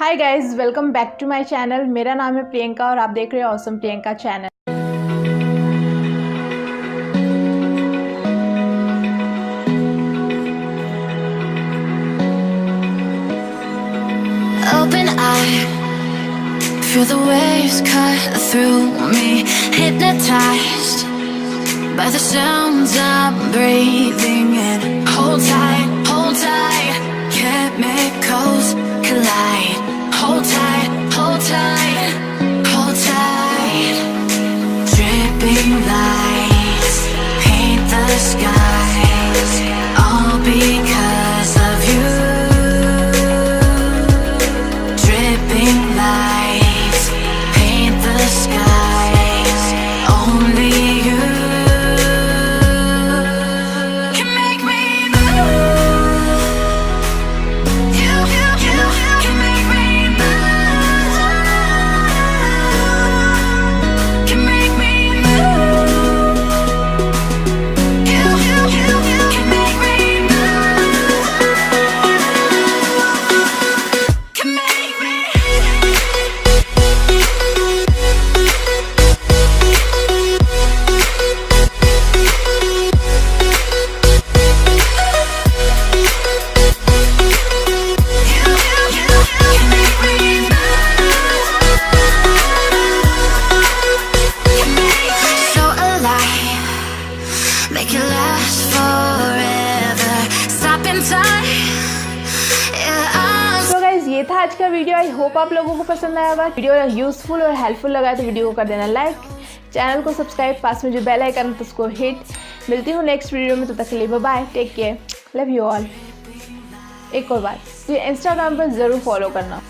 Hi guys, welcome back to my channel. मेरा नाम है प्रियंका और आप देख रहे हो awesome Priyanka channel. Open eye, feel the waves cut through me, hypnotized by the sounds I'm breathing in. Hold tight, chemicals collide. Hold tight, hold tight. Dripping lights paint the skies, all because of you. Dripping lights paint the skies, only you can make me move. You can make me move. Can make me move. You can make me move. Can make me. So alive, make it last forever. Stop in time. Yeah, I'm तो guys ये था आज का video. I hope आप लोगों को पसंद आया होगा। वीडियो यूजफुल और हेल्पफुल लगा तो वीडियो को कर देना लाइक, चैनल को सब्सक्राइब, पास में जो बेल आइकन है तो उसको हिट। मिलती हूँ नेक्स्ट वीडियो में, तो तक के लिए bye bye, take care, love you all. एक और बात, तो इंस्टाग्राम पर ज़रूर फॉलो करना।